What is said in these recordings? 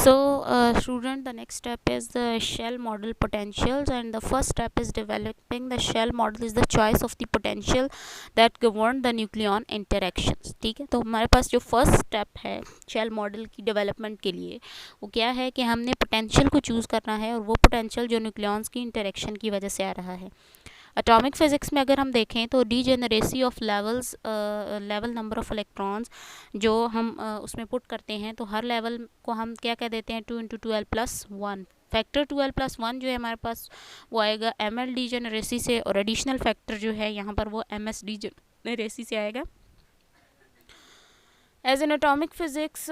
Student, the next step is the shell model potentials, and the first step is developing the shell model is the choice of the potential that govern the nucleon interactions. ठीक है, तो हमारे पास जो first step है shell model की development के लिए वो क्या है कि हमने पोटेंशियल को चूज़ करना है, और वो पोटेंशियल जो न्यूक्लियॉन्स की इंटरेक्शन की वजह से आ रहा है। एटॉमिक फिजिक्स में अगर हम देखें तो degeneracy of level number of electrons जो हम उसमें पुट करते हैं, तो हर लेवल को हम क्या कह देते हैं 2 × 12+1 फैक्टर 12+1 जो है हमारे पास वो आएगा एम एल डीजेनरेसी से, और एडिशनल फैक्टर जो है यहाँ पर वो एम एस डीजेनरेसी से आएगा। एज एन एटॉमिक फिजिक्स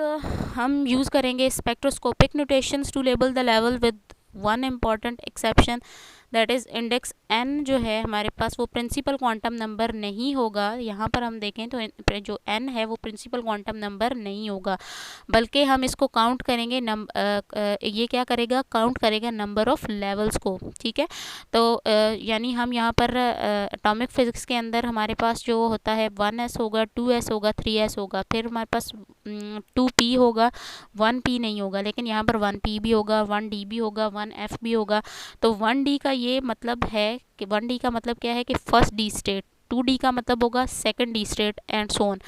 हम यूज़ करेंगे spectroscopic notations to label the level with one important exception, that is index n जो है हमारे पास वो प्रिंसिपल क्वांटम नंबर नहीं होगा। यहाँ पर हम देखें तो जो n है वो प्रिंसिपल क्वांटम नंबर नहीं होगा, बल्कि हम इसको काउंट करेंगे ये क्या करेगा, काउंट करेगा नंबर ऑफ़ लेवल्स को। ठीक है, तो यानी हम यहाँ पर एटॉमिक फिजिक्स के अंदर हमारे पास जो होता है 1s होगा, 2s होगा, 3s होगा, फिर हमारे पास 2p होगा, 1p नहीं होगा, लेकिन यहाँ पर 1p भी होगा, 1d भी होगा, 1f भी होगा। तो 1d का ये मतलब है कि 1d का मतलब क्या है कि फर्स्ट डी स्टेट, 2d का मतलब होगा second D state and so on.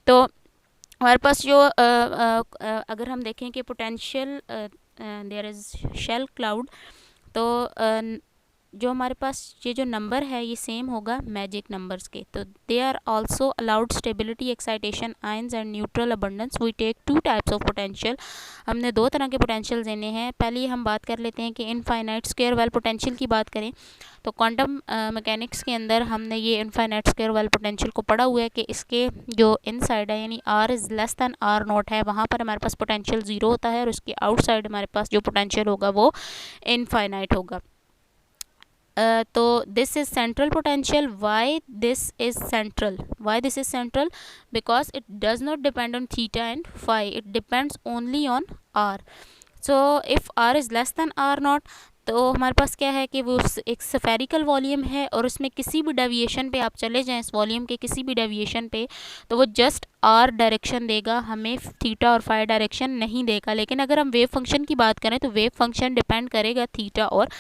तो हमारे पास जो अगर हम देखें कि potential there is shell cloud, तो जो हमारे पास ये जो नंबर है ये सेम होगा मैजिक नंबर्स के। तो they are also allowed stability, excitation, ions and neutral abundance. We take 2 types of potential, हमने 2 तरह के पोटेंशियल देने हैं। पहले हम बात कर लेते हैं कि इनफाइनाइट स्क्वायर वेल पोटेंशियल की बात करें तो क्वांटम मैकेनिक्स के अंदर हमने ये इनफाइनाइट स्क्वायर वेल पोटेंशियल को पढ़ा हुआ है कि इसके जो इनसाइड है यानी r is less than r0 है, वहाँ पर हमारे पास पोटेंशियल 0 होता है, और उसके आउटसाइड हमारे पास जो पोटेंशियल होगा वो इनफाइनाइट होगा। तो this is central potential. Why this is central? Because it does not depend on theta and phi, it depends only on R. So if R is less than r0 तो हमारे पास क्या है कि वो एक स्फेरिकल वॉल्यूम है, और उसमें किसी भी डेविएशन पे आप चले जाएं, इस वॉल्यूम के किसी भी डेविएशन पे, तो वो जस्ट आर डायरेक्शन देगा, हमें थीटा और फाई डायरेक्शन नहीं देगा। लेकिन अगर हम वेव फंक्शन की बात करें तो वेव फंक्शन डिपेंड करेगा थीटा और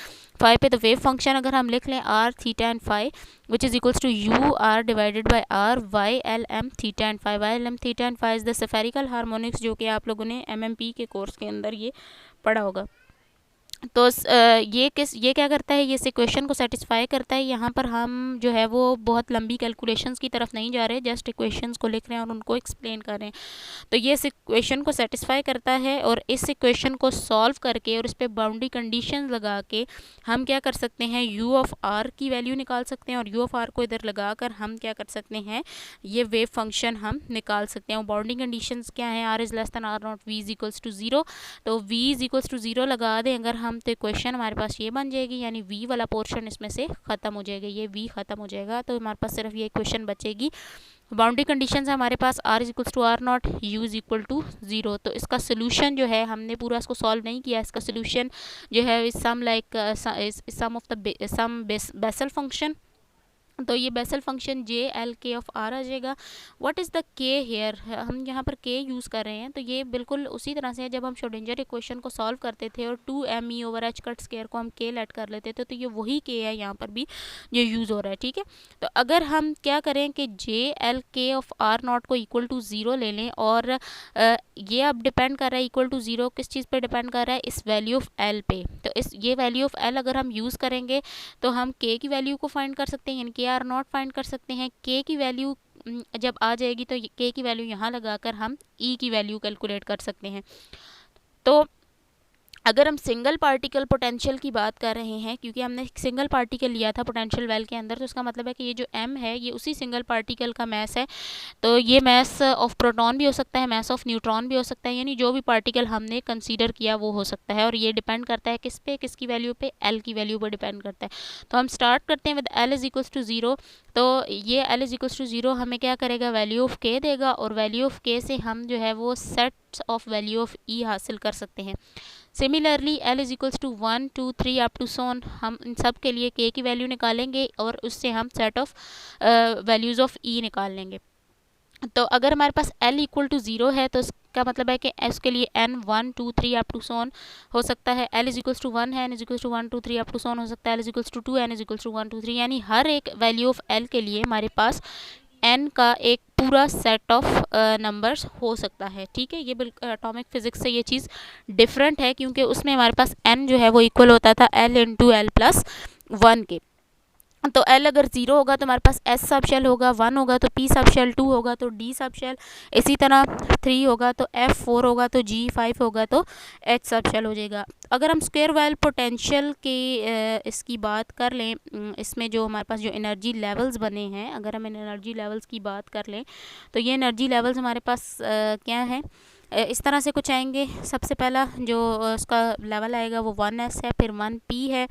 फाई पे। तो वेव फंक्शन अगर हम लिख लें R theta and phi which is equals to U R divided by R Y L M theta and phi. Y L M theta and phi is the spherical harmonics, जो कि आप लोगों ने MMP के कोर्स के अंदर ये पढ़ा होगा। तो ये क्या करता है, ये इस इक्वेशन को सेटिस्फाई करता है। यहाँ पर हम जो है वो बहुत लंबी कैलकुलेशंस की तरफ नहीं जा रहे, जस्ट इक्वेशंस को लिख रहे हैं और उनको एक्सप्लेन कर रहे हैं। तो ये इस इक्वेशन को सेटिस्फाई करता है, और इस इक्वेशन को सॉल्व करके और इस पर बाउंड्री कंडीशन लगा के हम क्या कर सकते हैं, u ऑफ r की वैल्यू निकाल सकते हैं, और u ऑफ r को इधर लगा कर हम क्या कर सकते हैं, ये वेव फंक्शन हम निकाल सकते हैं। और बाउंड्री कंडीशंस क्या है, r is less than r0, v is equals to 0। तो v इज़ इक्वल्स टू 0 लगा दें अगर हम, तो इक्वेशन हमारे पास ये बन जाएगी, यानी v वाला पोर्शन इसमें से ख़त्म हो जाएगा, ये v ख़त्म हो जाएगा, तो हमारे पास सिर्फ ये इक्वेशन बचेगी। बाउंड्री कंडीशंस है हमारे पास r is equals to r0, u is equal to 0। तो इसका सोल्यूशन जो है, हमने पूरा इसको सॉल्व नहीं किया, इसका सोल्यूशन जो है some like sum of the sum Bessel function. तो ये Bessel function J L K of R आ जाएगा। What is the K here, हम यहाँ पर के यूज़ कर रहे हैं, तो ये बिल्कुल उसी तरह से है जब हम श्रोडिंगर इक्वेशन को सॉल्व करते थे और 2m over H cut square को हम के लेट कर लेते थे, तो ये वही के है यहाँ पर भी जो यूज़ हो रहा है। ठीक है, तो अगर हम क्या करें कि जे एल के ऑफ r0 को इक्वल टू 0 ले लें, और ये अब डिपेंड कर रहा है इक्वल टू 0 किस चीज़ पे डिपेंड कर रहा है, इस वैल्यू ऑफ l पे। तो इस ये वैल्यू ऑफ l अगर हम यूज़ करेंगे तो हम k की वैल्यू को फाइंड कर सकते हैं, यानी के r0 फाइंड कर सकते हैं। k की वैल्यू जब आ जाएगी तो k की वैल्यू यहाँ लगाकर हम e की वैल्यू कैलकुलेट कर सकते हैं। तो अगर हम सिंगल पार्टिकल पोटेंशियल की बात कर रहे हैं, क्योंकि हमने सिंगल पार्टिकल लिया था पोटेंशियल वेल के अंदर, तो इसका मतलब है कि ये जो m है ये उसी सिंगल पार्टिकल का मैस है। तो ये मैस ऑफ प्रोटॉन भी हो सकता है, मैस ऑफ न्यूट्रॉन भी हो सकता है, यानी जो भी पार्टिकल हमने कंसीडर किया वो हो सकता है। और ये डिपेंड करता है किस पे, किसकी वैल्यू पे, l की वैल्यू पर डिपेंड करता है। तो हम स्टार्ट करते हैं with l is equals to 0। तो ये l इज इक्वल्स टू 0 हमें क्या करेगा, वैल्यू ऑफ k देगा, और वैल्यू ऑफ k से हम जो है वो set of value of e हासिल कर सकते हैं। Similarly l is equals to 1 2 3 up to so on, हम इन सब के लिए k की वैल्यू निकालेंगे और उससे हम set of values of e निकाल लेंगे। तो अगर हमारे पास l इक्वल टू 0 है तो का मतलब है कि इसके लिए n 1 2 3 अप टू सोन हो सकता है, l इज इक्वल्स टू 1 है, n is equals to 1 2 3 up to so on हो सकता है, l is equals to 2, n is equals to 1 2 3, यानी हर एक वैल्यू ऑफ l के लिए हमारे पास n का एक पूरा सेट ऑफ नंबर्स हो सकता है। ठीक है, ये बिल्कुल एटॉमिक फिजिक्स से ये चीज़ डिफरेंट है, क्योंकि उसमें हमारे पास n जो है वो इक्वल होता था l इंटू l प्लस 1 के। तो l अगर 0 होगा तो हमारे पास s सब शेल होगा, 1 होगा तो p सब शेल, 2 होगा तो d सब शेल, इसी तरह 3 होगा तो f, 4 होगा तो g, 5 होगा तो h सब शेल हो जाएगा। अगर हम स्क्वायर वेल पोटेंशियल के इसकी बात कर लें, इसमें जो हमारे पास जो एनर्जी लेवल्स बने हैं, अगर हम इन एनर्जी लेवल्स की बात कर लें तो ये एनर्जी लेवल्स हमारे पास क्या है, इस तरह से कुछ आएंगे। सबसे पहला जो उसका लेवल आएगा वो 1s है, फिर 1p है,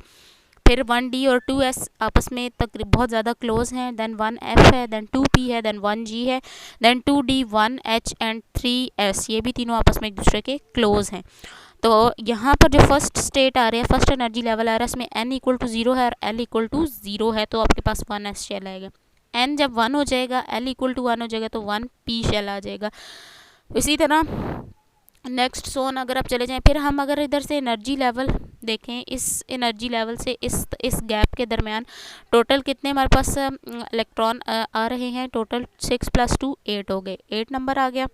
फिर 1d और 2s आपस में तकरीब बहुत ज़्यादा क्लोज हैं, देन 1f है, देन 2p है, देन 1g है, then 2d, 1h and 3s, ये भी तीनों आपस में एक दूसरे के क्लोज हैं। तो यहाँ पर जो फर्स्ट स्टेट आ रहा है, फर्स्ट एनर्जी लेवल आ रहा है, इसमें n इक्वल टू 0 है और l इक्वल टू 0 है, तो आपके पास 1s शेल आएगा। n जब 1 हो जाएगा, l इक्वल टू 1 हो जाएगा, तो 1p शेल आ जाएगा। इसी तरह नेक्स्ट सोन अगर आप चले जाएं, फिर हम अगर इधर से एनर्जी लेवल देखें, इस एनर्जी लेवल से इस गैप के दरमियान टोटल कितने हमारे पास इलेक्ट्रॉन आ रहे हैं, टोटल 6 + 2 8 हो गए, 8 नंबर आ गया,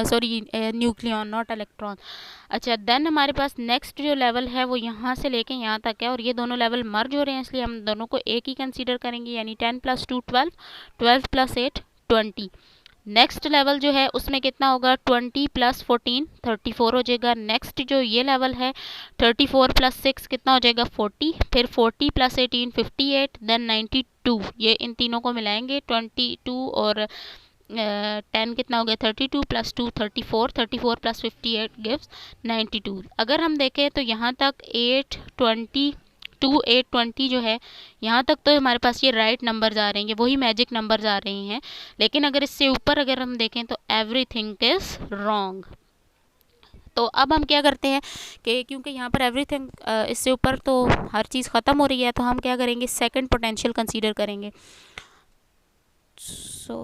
सॉरी न्यूक्लियन नॉट इलेक्ट्रॉन। अच्छा, देन हमारे पास नेक्स्ट जो लेवल है वो यहाँ से लेके यहाँ तक है, और ये दोनों लेवल मर्ज हो रहे हैं, इसलिए हम दोनों को एक ही कंसीडर करेंगे, यानी 10 + 2 12, 12 + 8 20। नेक्स्ट लेवल जो है उसमें कितना होगा, 20 + 14 34 हो जाएगा। नेक्स्ट जो ये लेवल है 34 + 6 कितना हो जाएगा, 40, फिर 40 + 18 58, देन 92, ये इन तीनों को मिलाएंगे, 22 और 10 कितना हो गया, 32 + 2 34, 34 + 58 गिव्स 92। अगर हम देखें तो यहाँ तक 820 जो है, यहाँ तक तो हमारे पास ये राइट नंबर्स आ रहे हैं, वही मैजिक नंबर्स आ रहे हैं। लेकिन अगर इससे ऊपर अगर हम देखें तो एवरीथिंग इज रॉन्ग। तो अब हम क्या करते हैं कि क्योंकि यहाँ पर एवरीथिंग इससे ऊपर तो हर चीज़ ख़त्म हो रही है, तो हम क्या करेंगे, सेकंड पोटेंशियल कंसीडर करेंगे। सो